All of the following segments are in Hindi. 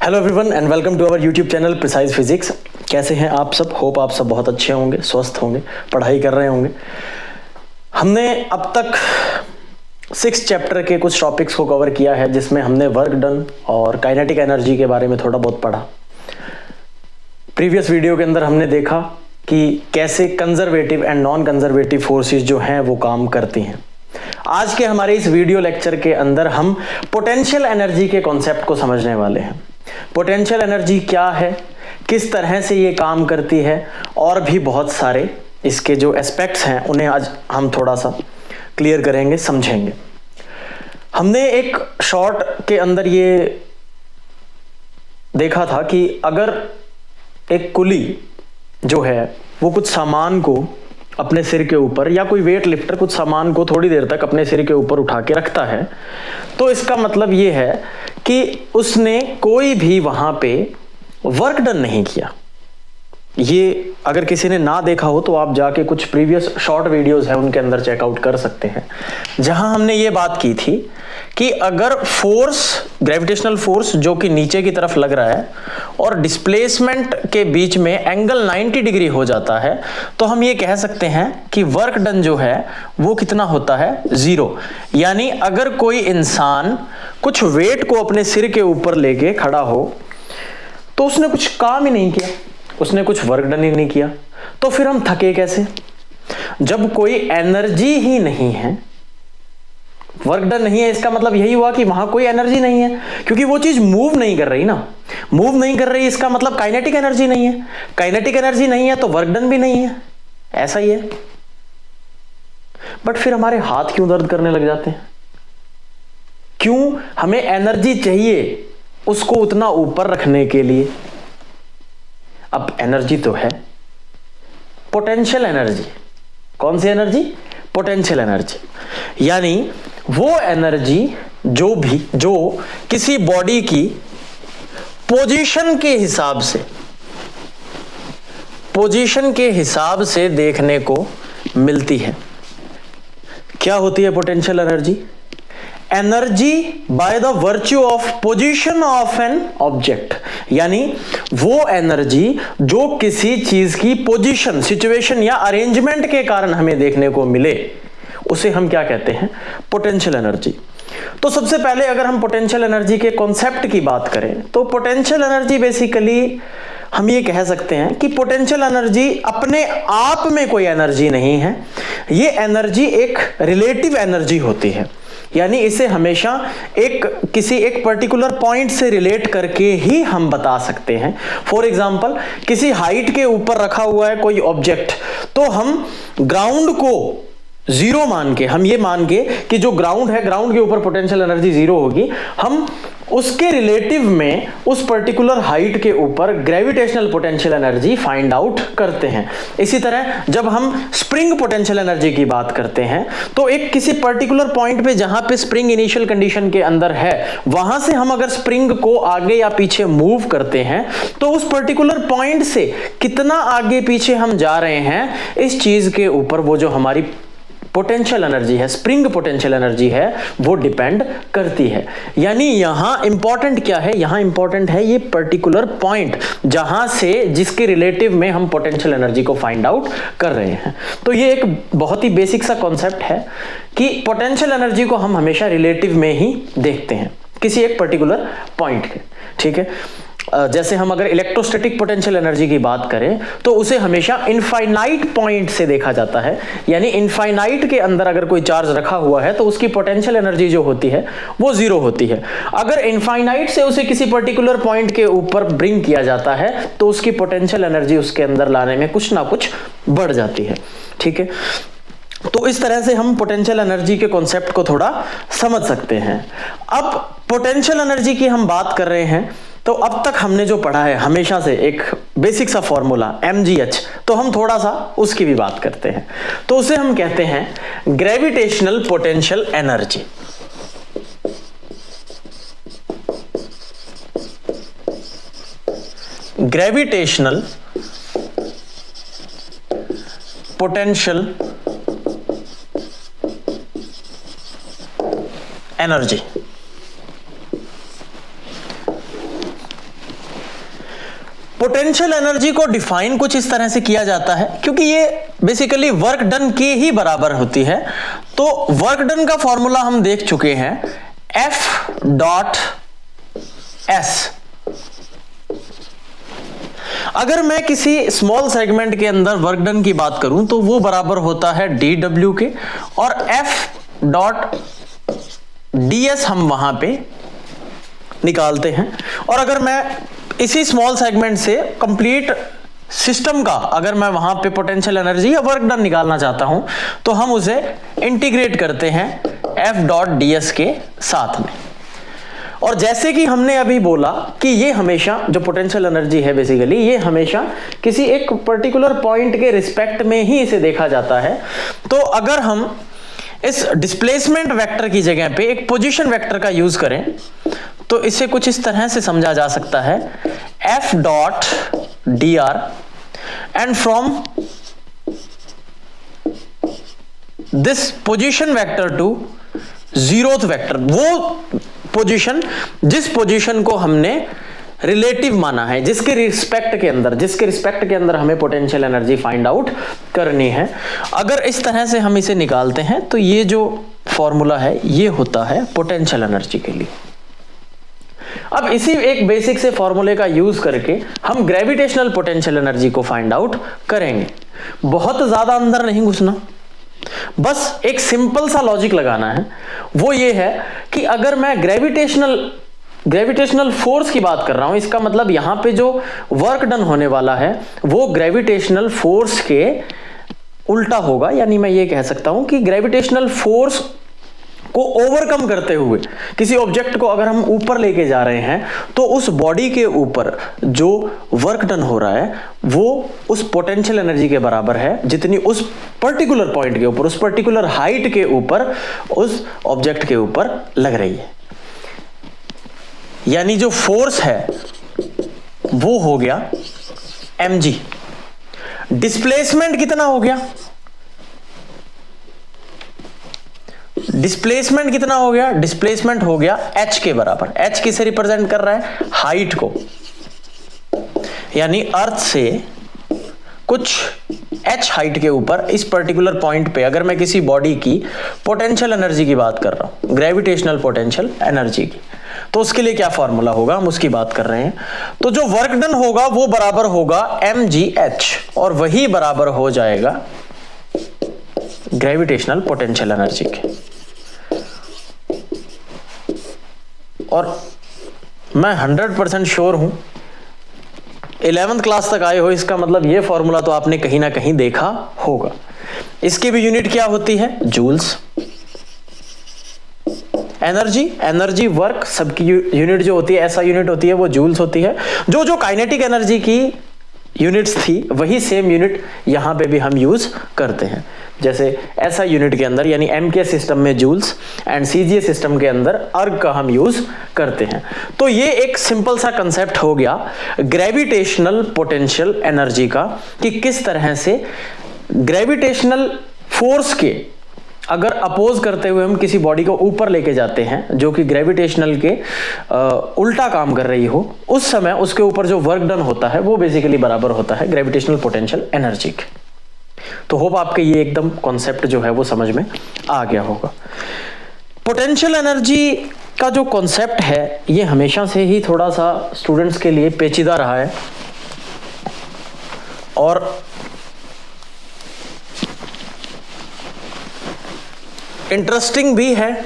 Hello everyone and welcome to our YouTube channel precise physics. कैसे हैं आप सब? होप आप सब बहुत अच्छे होंगे, स्वस्थ होंगे, पढ़ाई कर रहे होंगे। हमने अब तक 6 चैप्टर के कुछ टॉपिक्स को कवर किया है, जिसमें हमने वर्क डन और काइनेटिक एनर्जी के बारे में थोड़ा बहुत पढ़ा। प्रीवियस वीडियो के अंदर हमने देखा कि कैसे conservative and non conservative forces जो हैं वो काम करती हैं। आज के हमारे इस वीडियो लेक्चर के अंदर हम पोटेंशियल एनर्जी के कॉन्सेप्ट को समझने वाले हैं। पोटेंशियल एनर्जी क्या है, किस तरह से ये काम करती है, और भी बहुत सारे इसके जो एस्पेक्ट्स हैं उन्हें आज हम थोड़ा सा क्लियर करेंगे, समझेंगे। हमने एक शॉर्ट के अंदर ये देखा था कि अगर एक कुली जो है वो कुछ सामान को अपने सिर के ऊपर, या कोई वेट लिफ्टर कुछ सामान को थोड़ी देर तक अपने सिर के ऊपर उठा के रखता है, तो इसका मतलब ये है कि उसने कोई भी वहां पे वर्क डन नहीं किया। ये अगर किसी ने ना देखा हो तो आप जाके कुछ प्रीवियस शॉर्ट वीडियोस हैं उनके अंदर चेकआउट कर सकते हैं, जहां हमने ये बात की थी कि अगर फोर्स, ग्रेविटेशनल फोर्स जो कि नीचे की तरफ लग रहा है और डिस्प्लेसमेंट के बीच में एंगल 90 डिग्री हो जाता है, तो हम ये कह सकते हैं कि वर्क डन जो है वो कितना होता है, 0। यानी अगर कोई इंसान कुछ वेट को अपने सिर के ऊपर लेके खड़ा हो तो उसने कुछ काम ही नहीं किया, उसने कुछ वर्क डन ही नहीं किया, तो फिर हम थके कैसे? जब कोई एनर्जी ही नहीं है, वर्क डन नहीं है, इसका मतलब यही हुआ कि वहां कोई एनर्जी नहीं है, क्योंकि वो चीज मूव नहीं कर रही ना। मूव नहीं कर रही, इसका मतलब काइनेटिक एनर्जी नहीं है। काइनेटिक एनर्जी नहीं है तो वर्क डन भी नहीं है, ऐसा ही है। बट फिर हमारे हाथ क्यों दर्द करने लग जाते हैं? क्यों हमें एनर्जी चाहिए उसको उतना ऊपर रखने के लिए? अब एनर्जी तो है पोटेंशियल एनर्जी। कौन सी एनर्जी? Potential energy. यानी वो एनर्जी जो किसी बॉडी की पोजीशन के हिसाब से देखने को मिलती है। क्या होती है potential energy? Energy by the virtue of position of an object. यानी वो एनर्जी जो किसी चीज की पोजीशन, सिचुएशन या अरेंजमेंट के कारण हमें देखने को मिले, उसे हम क्या कहते हैं? Potential energy. तो सबसे पहले अगर हम पोटेंशियल एनर्जी के कॉन्सेप्ट की बात करें तो पोटेंशियल एनर्जी बेसिकली हम ये कह सकते हैं कि पोटेंशियल एनर्जी अपने आप में कोई एनर्जी नहीं है। ये एनर्जी एक रिलेटिव एनर्जी होती है। यानी इसे हमेशा किसी एक पर्टिकुलर पॉइंट से रिलेट करके ही हम बता सकते हैं। फॉर एग्जांपल, किसी हाइट के ऊपर रखा हुआ है कोई ऑब्जेक्ट, तो हम ग्राउंड को 0 मान के, हम ये मान के कि जो ग्राउंड है, ग्राउंड के ऊपर पोटेंशियल एनर्जी 0 होगी, हम उसके रिलेटिव में उस पर्टिकुलर हाइट के ऊपर gravitational potential energy find out करते हैं। इसी तरह जब हम स्प्रिंग पोटेंशियल एनर्जी की बात करते हैं तो एक किसी पर्टिकुलर पॉइंट पे जहां पे स्प्रिंग इनिशियल कंडीशन के अंदर है, वहां से हम अगर स्प्रिंग को आगे या पीछे मूव करते हैं तो उस पर्टिकुलर पॉइंट से कितना आगे पीछे हम जा रहे हैं, इस चीज के ऊपर वो जो हमारी पोटेंशियल एनर्जी है, स्प्रिंग पोटेंशियल एनर्जी है, वो डिपेंड करती है। यानी यहां इंपॉर्टेंट क्या है? यहां इंपॉर्टेंट है ये पर्टिकुलर पॉइंट जहां से, जिसके रिलेटिव में हम पोटेंशियल एनर्जी को फाइंड आउट कर रहे हैं। तो ये एक बहुत ही बेसिक सा कॉन्सेप्ट है कि पोटेंशियल एनर्जी को हम हमेशा रिलेटिव में ही देखते हैं, किसी एक पर्टिकुलर पॉइंट के। ठीक है, जैसे हम अगर इलेक्ट्रोस्टैटिक पोटेंशियल एनर्जी की बात करें तो उसे हमेशा इनफाइनाइट पॉइंट से देखा जाता है। यानी इनफाइनाइट के अंदर अगर कोई चार्ज रखा हुआ है तो उसकी पोटेंशियल एनर्जी जो होती है वो 0 होती है। अगर इनफाइनाइट से उसे किसी पर्टिकुलर पॉइंट के ऊपर ब्रिंग किया जाता है तो उसकी पोटेंशियल एनर्जी उसके अंदर लाने में कुछ ना कुछ बढ़ जाती है। ठीक है, तो इस तरह से हम पोटेंशियल एनर्जी के कॉन्सेप्ट को थोड़ा समझ सकते हैं। अब पोटेंशियल एनर्जी की हम बात कर रहे हैं तो अब तक हमने जो पढ़ा है हमेशा से एक बेसिक सा फॉर्मूला mgh, तो हम थोड़ा सा उसकी भी बात करते हैं। तो उसे हम कहते हैं gravitational potential energy. Gravitational potential energy. Potential energy को डिफाइन कुछ इस तरह से किया जाता है, क्योंकि ये बेसिकली वर्क डन के ही बराबर होती है। तो वर्क डन का फॉर्मूला हम देख चुके हैं, F डॉट S। अगर मैं किसी स्मॉल सेगमेंट के अंदर वर्क डन की बात करूं तो वो बराबर होता है dW के, और F डॉट ds हम वहां पे निकालते हैं। और अगर मैं इसी स्मॉल सेगमेंट से कंप्लीट सिस्टम का अगर मैं वहां पे पोटेंशियल एनर्जी या वर्क डन निकालना चाहता हूं तो हम उसे इंटीग्रेट करते हैं F डॉट ds के साथ में। और जैसे कि हमने अभी बोला कि ये हमेशा जो पोटेंशियल एनर्जी है बेसिकली ये हमेशा किसी एक पर्टिकुलर पॉइंट के रिस्पेक्ट में ही इसे देखा जाता है। तो अगर हम इस डिस्प्लेसमेंट वेक्टर की जगह पे एक पोजीशन वेक्टर का यूज करें तो इसे कुछ इस तरह से समझा जा सकता है, F dot dr and from this position vector to zeroth vector, वो पोजीशन जिस पोजीशन को हमने रिलेटिव माना है, जिसके रिस्पेक्ट के अंदर हमें पोटेंशियल एनर्जी फाइंड आउट करनी है। अगर इस तरह से हम इसे निकालते हैं तो ये जो फॉर्मूला है ये होता है पोटेंशियल एनर्जी के लिए। अब इसी एक बेसिक से फॉर्मूले का यूज करके हम ग्रेविटेशनल पोटेंशियल एनर्जी को फाइंड आउट करेंगे। बहुत ज्यादा अंदर नहीं घुसना, बस एक सिंपल सा लॉजिक लगाना है। वो ये है कि अगर मैं ग्रेविटेशनल फोर्स की बात कर रहा हूं, इसका मतलब यहां पे जो वर्क डन होने वाला है वो ग्रेविटेशनल फोर्स के उल्टा होगा। यानी मैं ये कह सकता हूं कि ग्रेविटेशनल फोर्स को ओवरकम करते हुए किसी ऑब्जेक्ट को अगर हम ऊपर लेके जा रहे हैं तो उस बॉडी के ऊपर जो वर्क डन हो रहा है वो उस पोटेंशियल एनर्जी के बराबर है जितनी उस पर्टिकुलर पॉइंट के ऊपर, उस पर्टिकुलर हाइट के ऊपर, उस ऑब्जेक्ट के ऊपर लग रही है। यानी जो फोर्स है वो हो गया mg। डिस्प्लेसमेंट कितना हो गया? डिस्प्लेसमेंट कितना हो गया? डिस्प्लेसमेंट हो गया h के बराबर। h किसे रिप्रेजेंट कर रहा है? हाइट को। यानी अर्थ से कुछ h हाइट के ऊपर इस पर्टिकुलर पॉइंट पे अगर मैं किसी बॉडी की पोटेंशियल एनर्जी की बात कर रहा हूं, ग्रेविटेशनल पोटेंशियल एनर्जी की, तो उसके लिए क्या फॉर्मूला होगा, हम उसकी बात कर रहे हैं। तो जो वर्क डन होगा वो बराबर होगा mgh, और वही बराबर हो जाएगा ग्रेविटेशनल पोटेंशियल एनर्जी के। और मैं 100% श्योर हूं 11th क्लास तक आए हो, इसका मतलब ये फॉर्मूला तो आपने कहीं ना कहीं देखा होगा। इसकी भी यूनिट क्या होती है? जूल्स। एनर्जी वर्क सबकी यूनिट जो होती है, ऐसा यूनिट होती है वो जूल्स होती है। जो काइनेटिक एनर्जी की यूनिट्स थी वही सेम यूनिट यहां पे भी हम यूज करते हैं। जैसे ऐसा यूनिट के अंदर यानी एम के सिस्टम में जूल्स एंड सीजीए सिस्टम के अंदर अर्ग का हम यूज करते हैं। तो ये एक सिंपल सा कंसेप्ट हो गया ग्रेविटेशनल पोटेंशियल एनर्जी का, कि किस तरह से ग्रेविटेशनल फोर्स के अगर अपोज करते हुए हम किसी बॉडी को ऊपर लेके जाते हैं जो कि ग्रेविटेशनल के उल्टा काम कर रही हो, उस समय उसके ऊपर जो वर्क डन होता है वो बेसिकली बराबर होता है ग्रेविटेशनल पोटेंशियल एनर्जी के। तो होप आपके ये एकदम कॉन्सेप्ट जो है वो समझ में आ गया होगा। पोटेंशियल एनर्जी का जो कॉन्सेप्ट है ये हमेशा से ही थोड़ा सा स्टूडेंट्स के लिए पेचीदा रहा है और इंटरेस्टिंग भी है,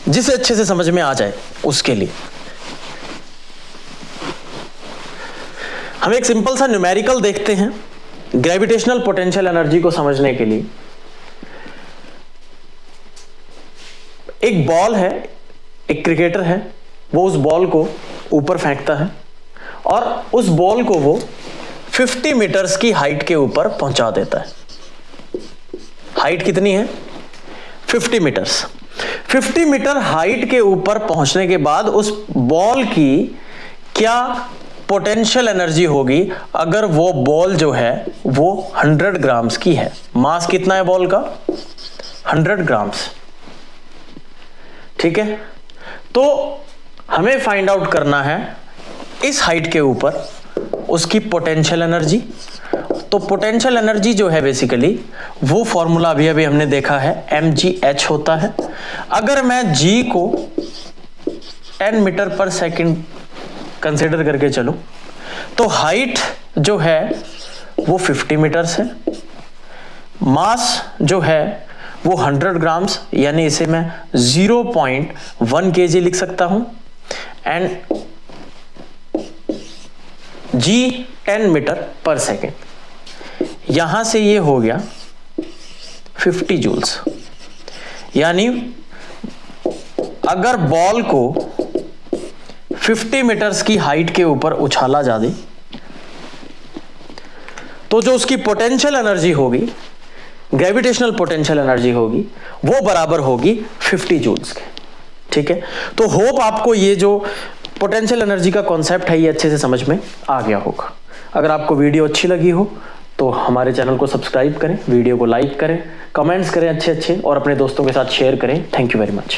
जिसे अच्छे से समझ में आ जाए उसके लिए। हम एक सिंपल सा न्यूमेरिकल देखते हैं ग्रेविटेशनल पोटेंशियल एनर्जी को समझने के लिए। एक बॉल है, एक क्रिकेटर है, वो उस बॉल को ऊपर फेंकता है और उस बॉल को वो 50 मीटर्स की हाइट के ऊपर पहुंचा देता है। हाइट कितनी है? 50 मीटर्स। 50 मीटर हाइट के ऊपर पहुंचने के बाद उस बॉल की क्या पोटेंशियल एनर्जी होगी अगर वो बॉल जो है वो 100 ग्राम्स की है? मास कितना है बॉल का? 100 ग्राम्स। ठीक है, तो हमें फाइंड आउट करना है इस हाइट के ऊपर उसकी पोटेंशियल एनर्जी। तो पोटेंशियल एनर्जी जो है बेसिकली वो फॉर्मूला अभी हमने देखा है, mgh होता है। अगर मैं g को 10 मीटर पर सेकंड कंसिडर करके चलूं तो हाइट जो है वो 50 मीटर्स है, मास जो है वो 100 ग्राम्स, यानी इसे मैं 0.1 kg लिख सकता हूं, एंड g 10 मीटर पर सेकेंड। यहां से ये हो गया 50 जूल्स। यानी अगर बॉल को 50 मीटर्स की हाइट के ऊपर उछाला जा दे तो जो उसकी पोटेंशियल एनर्जी होगी, ग्रेविटेशनल पोटेंशियल एनर्जी होगी, वो बराबर होगी 50 जूल्स के। ठीक है, तो होप आपको ये जो पोटेंशियल एनर्जी का कॉन्सेप्ट है ये अच्छे से समझ में आ गया होगा। अगर आपको वीडियो अच्छी लगी हो तो हमारे चैनल को सब्सक्राइब करें, वीडियो को लाइक करें, कमेंट्स करें अच्छे और अपने दोस्तों के साथ शेयर करें। Thank you very much.